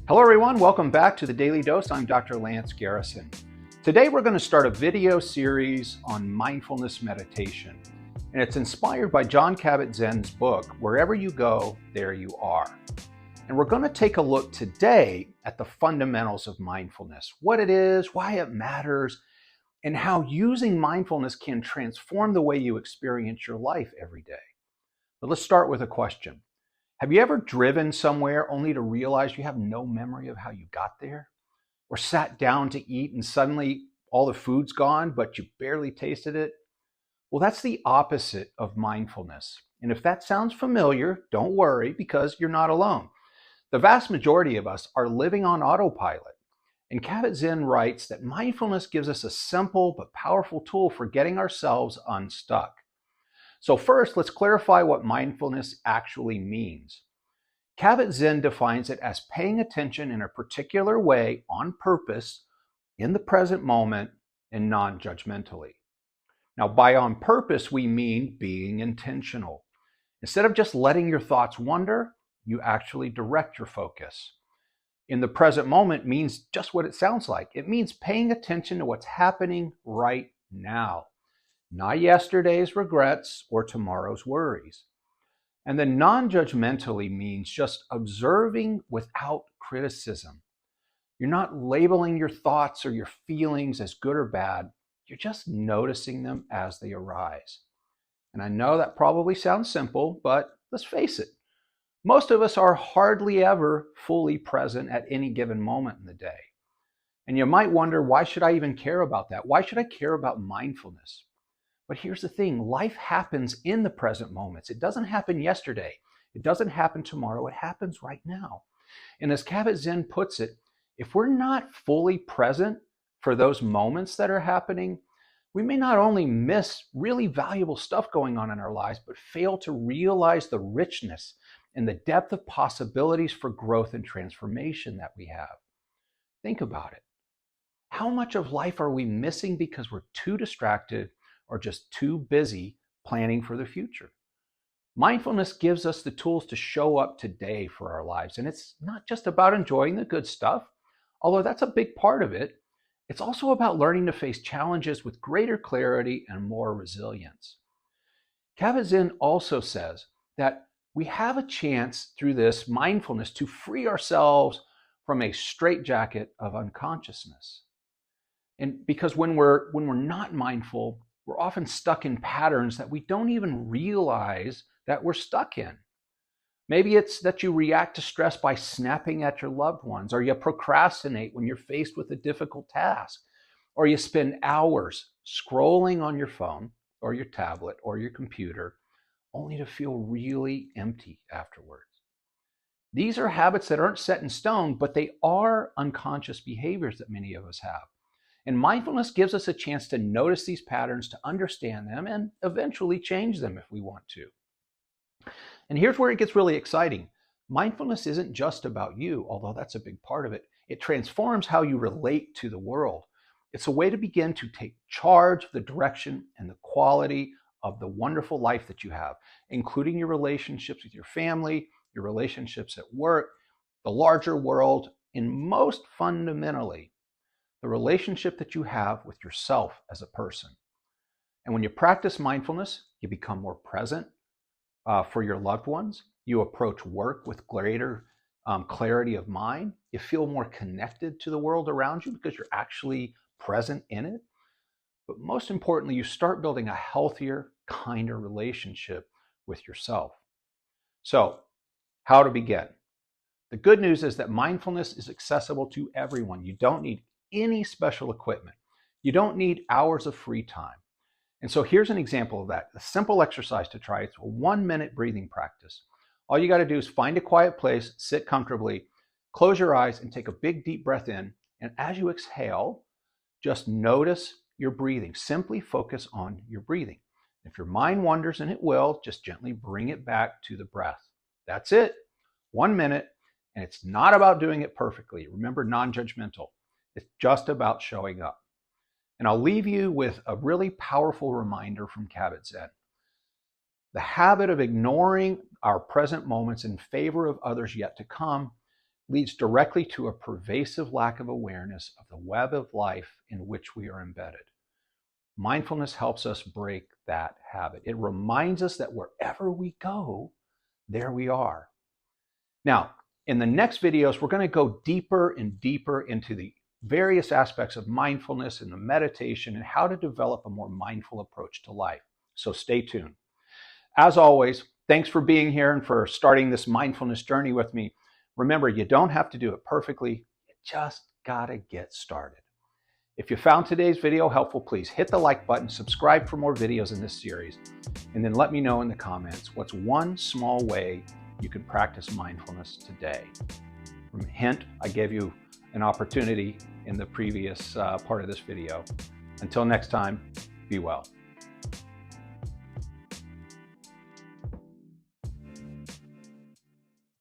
Hello everyone, welcome back to the Daily Dose. I'm Dr. Lance Garrison. Today we're going to start a video series on mindfulness meditation. And it's inspired by Jon Kabat-Zinn's book, Wherever You Go, There You Are. And we're going to take a look today at the fundamentals of mindfulness, what it is, why it matters, and how using mindfulness can transform the way you experience your life every day. But let's start with a question. Have you ever driven somewhere only to realize you have no memory of how you got there? Or sat down to eat and suddenly all the food's gone, but you barely tasted it? Well, that's the opposite of mindfulness. And if that sounds familiar, don't worry, because you're not alone. The vast majority of us are living on autopilot. And Kabat-Zinn writes that mindfulness gives us a simple but powerful tool for getting ourselves unstuck. So first, let's clarify what mindfulness actually means. Kabat-Zinn defines it as paying attention in a particular way on purpose, in the present moment, and non-judgmentally. Now, by on purpose, we mean being intentional. Instead of just letting your thoughts wander, you actually direct your focus. In the present moment means just what it sounds like. It means paying attention to what's happening right now. Not yesterday's regrets or tomorrow's worries. And then non-judgmentally means just observing without criticism. You're not labeling your thoughts or your feelings as good or bad. You're just noticing them as they arise. And I know that probably sounds simple, but let's face it. Most of us are hardly ever fully present at any given moment in the day. And you might wonder, why should I even care about that? Why should I care about mindfulness? But here's the thing, life happens in the present moments. It doesn't happen yesterday. It doesn't happen tomorrow. It happens right now. And as Kabat-Zinn puts it, if we're not fully present for those moments that are happening, we may not only miss really valuable stuff going on in our lives, but fail to realize the richness and the depth of possibilities for growth and transformation that we have. Think about it. How much of life are we missing because we're too distracted or just too busy planning for the future? Mindfulness gives us the tools to show up today for our lives. And it's not just about enjoying the good stuff, although that's a big part of it. It's also about learning to face challenges with greater clarity and more resilience. Kabat-Zinn also says that we have a chance through this mindfulness to free ourselves from a straitjacket of unconsciousness. And because when we're not mindful, we're often stuck in patterns that we don't even realize that we're stuck in. Maybe it's that you react to stress by snapping at your loved ones, or you procrastinate when you're faced with a difficult task, or you spend hours scrolling on your phone or your tablet or your computer only to feel really empty afterwards. These are habits that aren't set in stone, but they are unconscious behaviors that many of us have. And mindfulness gives us a chance to notice these patterns, to understand them, and eventually change them if we want to. And here's where it gets really exciting. Mindfulness isn't just about you, although that's a big part of it. It transforms how you relate to the world. It's a way to begin to take charge of the direction and the quality of the wonderful life that you have, including your relationships with your family, your relationships at work, the larger world, and most fundamentally, the relationship that you have with yourself as a person. And when you practice mindfulness, you become more present for your loved ones. You approach work with greater clarity of mind. You feel more connected to the world around you because you're actually present in it. But most importantly, you start building a healthier, kinder relationship with yourself. So, how to begin? The good news is that mindfulness is accessible to everyone. You don't need any special equipment. You don't need hours of free time. And so here's an example of that. A simple exercise to try. It's a 1-minute breathing practice. All you got to do is find a quiet place, sit comfortably, close your eyes, and take a big deep breath in. And as you exhale, just notice your breathing. Simply focus on your breathing. If your mind wanders, and it will, just gently bring it back to the breath. That's it. 1 minute. And it's not about doing it perfectly. Remember, non-judgmental. It's just about showing up. And I'll leave you with a really powerful reminder from Kabat-Zinn. The habit of ignoring our present moments in favor of others yet to come leads directly to a pervasive lack of awareness of the web of life in which we are embedded. Mindfulness helps us break that habit. It reminds us that wherever we go, there we are. Now, in the next videos, we're going to go deeper and deeper into the various aspects of mindfulness and the meditation and how to develop a more mindful approach to life. So stay tuned. As always, thanks for being here and for starting this mindfulness journey with me. Remember, you don't have to do it perfectly. You just gotta get started. If you found today's video helpful, please hit the like button, subscribe for more videos in this series, and then let me know in the comments what's one small way you can practice mindfulness today. Hint, I gave you an opportunity in the previous part of this video. Until next time, be well.